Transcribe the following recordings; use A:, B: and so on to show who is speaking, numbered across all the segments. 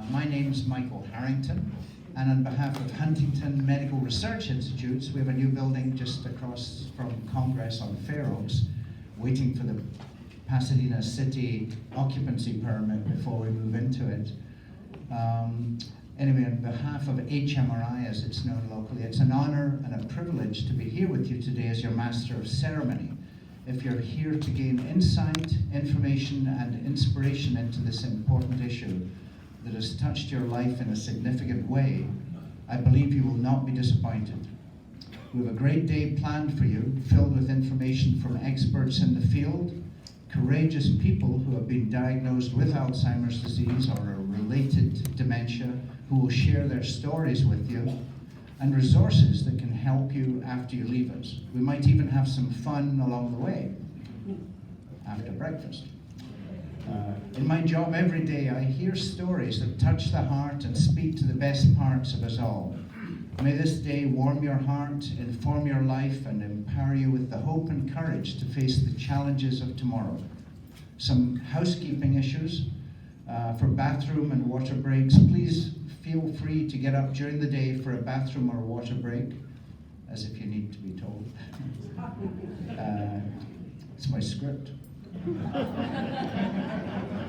A: My name is Michael Harrington, and on behalf of Huntington Medical Research Institutes, we have a new building just across from Congress on Fair Oaks, waiting for the Pasadena City occupancy permit before we move into it. Anyway, on behalf of HMRI, as it's known locally, it's an honor and a privilege to be here with you today as your Master of Ceremony. If you're here to gain insight, information, and inspiration into this important issue that has touched your life in a significant way, I believe you will not be disappointed. We have a great day planned for you, filled with information from experts in the field, courageous people who have been diagnosed with Alzheimer's disease or a related dementia, who will share their stories with you, and resources that can help you after you leave us. We might even have some fun along the way, after breakfast. In my job every day, I hear stories that touch the heart and speak to the best parts of us all. May this day warm your heart, inform your life, and empower you with the hope and courage to face the challenges of tomorrow. Some housekeeping issues. For bathroom and water breaks, please feel free to get up during the day for a bathroom or water break, as if you need to be told. It's my script.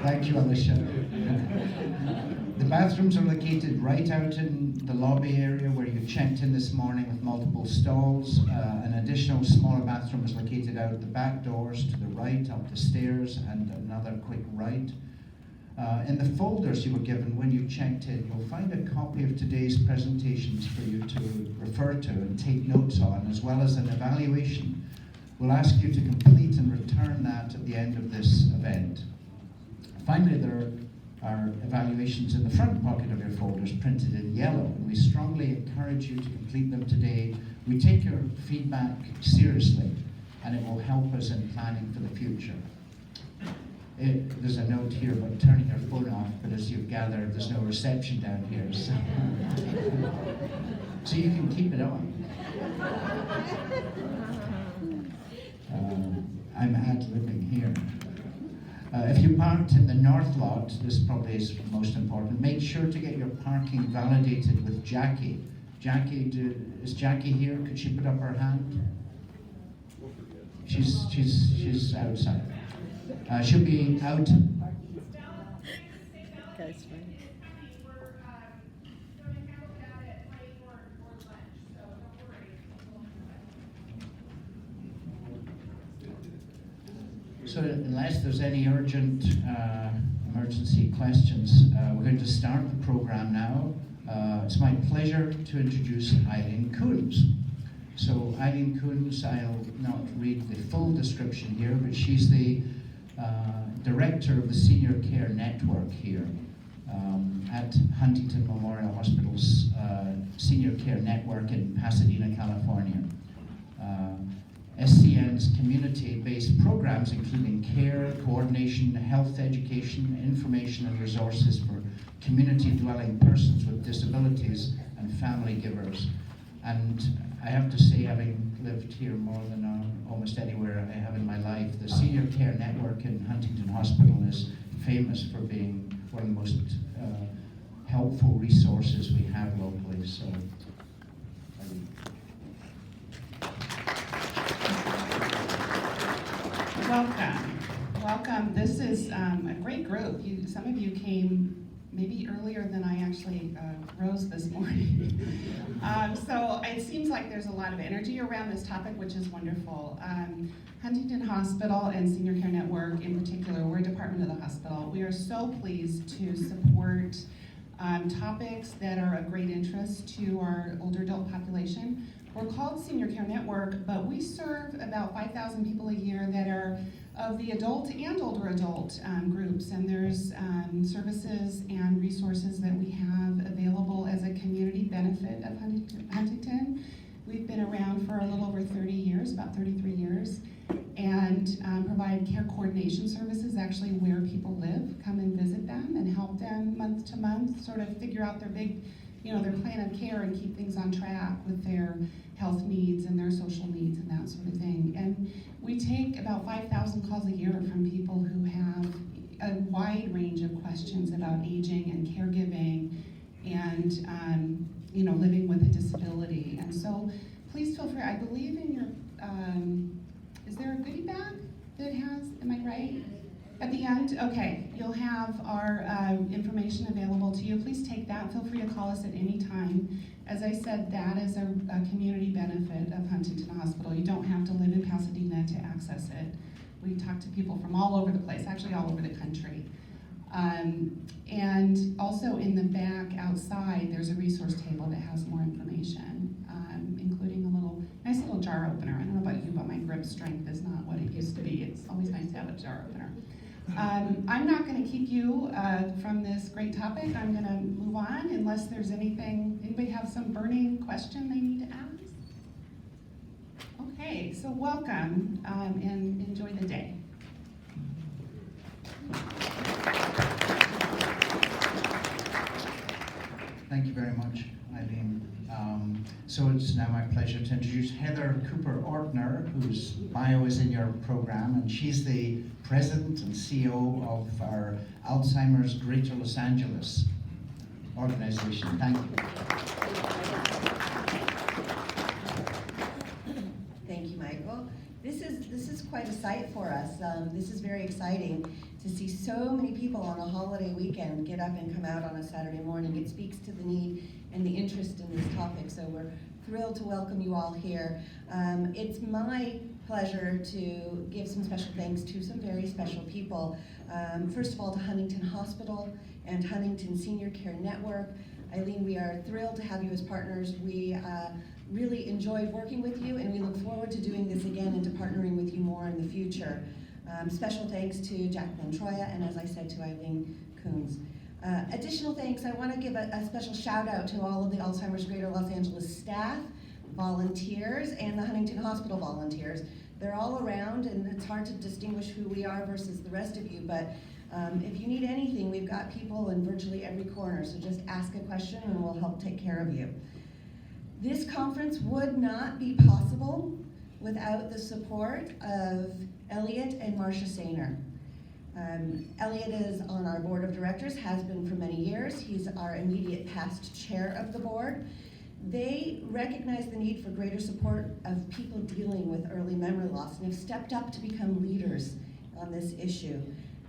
A: Thank you, Alicia. The bathrooms are located right out in the lobby area where you checked in this morning with multiple stalls. An additional smaller bathroom is located out the back doors to the right, up the stairs, and another quick right. In the folders you were given when you checked in, you'll find a copy of today's presentations for you to refer to and take notes on, as well as an evaluation. We'll ask you to complete and return that at the end of this event. Finally, there are evaluations in the front pocket of your folders printed in yellow, and we strongly encourage you to complete them today. We take your feedback seriously, and it will help us in planning for the future. There's a note here about turning your phone off, but as you've gathered, there's no reception down here, so you can keep it on. I'm ad-libbing here. If you parked in the north lot, this probably is most important, make sure to get your parking validated with Jackie. Is Jackie here? Could she put up her hand? She's outside. She'll be out. So unless there's any urgent emergency questions, we're going to start the program now. It's my pleasure to introduce Eileen Koons. So Eileen Koons, I'll not read the full description here, but she's the director of the Senior Care Network here at Huntington Memorial Hospital's Senior Care Network in Pasadena, California. SCN's community-based programs, including care, coordination, health education, information and resources for community-dwelling persons with disabilities and family givers. And I have to say, having lived here more than almost anywhere I have in my life, the Senior Care Network in Huntington Hospital is famous for being one of the most helpful resources we have locally. So,
B: Welcome. This is a great group. Some of you came maybe earlier than I actually rose this morning. So it seems like there's a lot of energy around this topic, which is wonderful. Huntington Hospital and Senior Care Network in particular, we're a department of the hospital. We are so pleased to support topics that are of great interest to our older adult population. We're called Senior Care Network, but we serve about 5,000 people a year that are of the adult and older adult groups, and there's services and resources that we have available as a community benefit of Huntington. We've been around for a little over 30 years, about 33 years, and provide care coordination services actually where people live, come and visit them and help them month to month, sort of figure out their their plan of care and keep things on track with their health needs and their social needs and that sort of thing. And we take about 5,000 calls a year from people who have a wide range of questions about aging and caregiving and living with a disability. And so please feel free. I believe in your, is there a goodie bag that has, am I right? At the end? Okay, you'll have our information available to you. Please take that. Feel free to call us at any time. As I said, that is a community benefit of Huntington Hospital. You don't have to live in Pasadena to access it. We talk to people from all over the place, actually all over the country. And also in the back outside, there's a resource table that has more information, including a nice little jar opener. I don't know about you, but my grip strength is not what it used to be. It's always nice to have a jar opener. I'm not going to keep you from this great topic. I'm going to move on unless there's anybody have some burning question they need to ask? Okay, so welcome and enjoy the day.
A: Thank you very much, Eileen. So it's now my pleasure to introduce Heather Cooper Ortner, whose bio is in your program, and she's the president and CEO of our Alzheimer's Greater Los Angeles organization. Thank you.
C: Thank you, Michael. This is quite a sight for us. This is very exciting to see so many people on a holiday weekend get up and come out on a Saturday morning. It speaks to the need and the interest in this topic, so we're thrilled to welcome you all here. It's my pleasure to give some special thanks to some very special people. First of all, to Huntington Hospital and Huntington Senior Care Network. Eileen, we are thrilled to have you as partners. We really enjoyed working with you, and we look forward to doing this again and to partnering with you more in the future. Special thanks to Jacqueline Troya, and as I said, to Eileen Koons. Additional thanks, I want to give a special shout out to all of the Alzheimer's Greater Los Angeles staff, volunteers, and the Huntington Hospital volunteers. They're all around, and it's hard to distinguish who we are versus the rest of you, but if you need anything, we've got people in virtually every corner, so just ask a question and we'll help take care of you. This conference would not be possible without the support of Elliot and Marcia Sainer. Elliot is on our board of directors, has been for many years. He's our immediate past chair of the board. They recognize the need for greater support of people dealing with early memory loss and have stepped up to become leaders on this issue.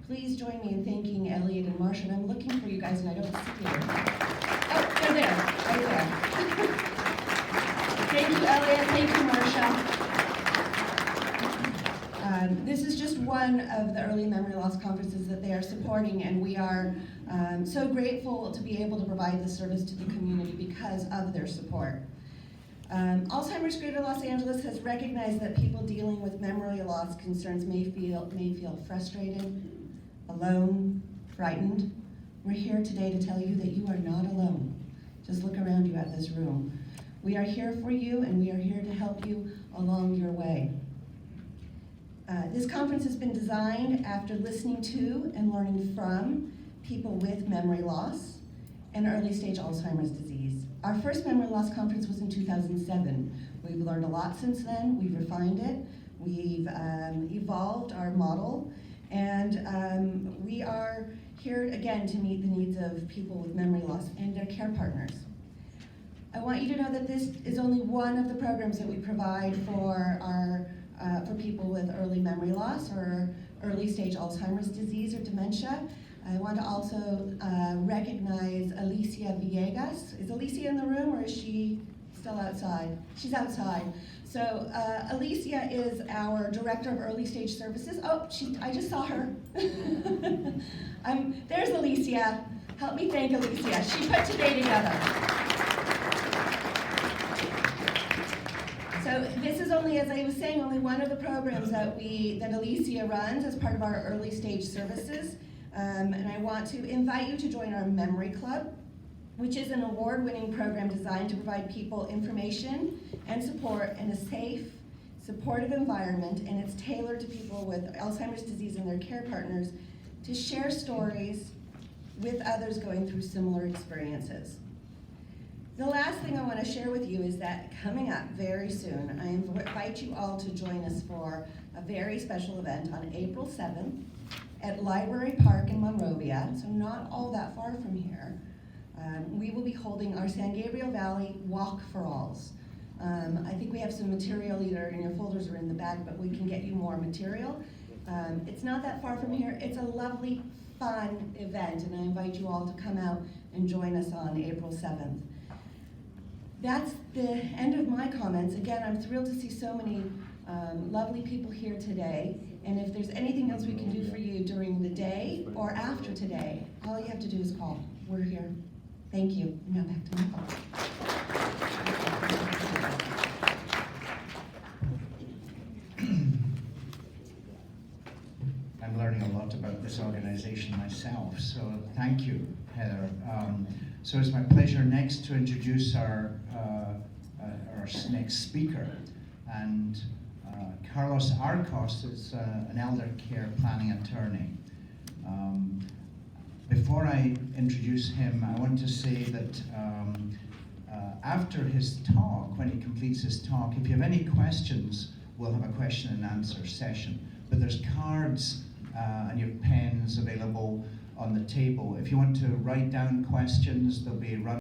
C: Please join me in thanking Elliot and Marcia, and I'm looking for you guys and I don't see you. Oh, they're there, right there. Thank you, Elliot, thank you, Marcia. This is just one of the early memory loss conferences that they are supporting, and we are so grateful to be able to provide this service to the community because of their support. Alzheimer's Greater Los Angeles has recognized that people dealing with memory loss concerns may feel frustrated, alone, frightened. We're here today to tell you that you are not alone. Just look around you at this room. We are here for you, and we are here to help you along your way. This conference has been designed after listening to and learning from people with memory loss and early stage Alzheimer's disease. Our first memory loss conference was in 2007. We've learned a lot since then. We've refined it. We've evolved our model, and we are here again to meet the needs of people with memory loss and their care partners. I want you to know that this is only one of the programs that we provide for people with early memory loss or early stage Alzheimer's disease or dementia. I want to also recognize Alicia Villegas. Is Alicia in the room, or is she still outside? She's outside. So Alicia is our Director of Early Stage Services. Oh, I just saw her. There's Alicia. Help me thank Alicia. She put today together. So this is only, as I was saying, only one of the programs that Alicia runs as part of our early stage services. And I want to invite you to join our Memory Club, which is an award-winning program designed to provide people information and support in a safe, supportive environment, and it's tailored to people with Alzheimer's disease and their care partners to share stories with others going through similar experiences. The last thing I want to share with you is that coming up very soon, I invite you all to join us for a very special event on April 7th at Library Park in Monrovia, so not all that far from here. We will be holding our San Gabriel Valley Walk for Alls. I think we have some material either in your folders or in the bag, but we can get you more material. It's not that far from here. It's a lovely, fun event, and I invite you all to come out and join us on April 7th. That's the end of my comments. Again, I'm thrilled to see so many lovely people here today, and if there's anything else we can do for you during the day or after today, all you have to do is call. We're here. Thank you. Now back to Nicole.
A: I'm learning a lot about this organization myself, so thank you, Heather. So it's my pleasure next to introduce our next speaker. And Carlos Arcos is an elder care planning attorney. Before I introduce him, I want to say that after his talk, when he completes his talk, if you have any questions, we'll have a question and answer session. But there's cards and you have pens available on the table. If you want to write down questions, they'll be run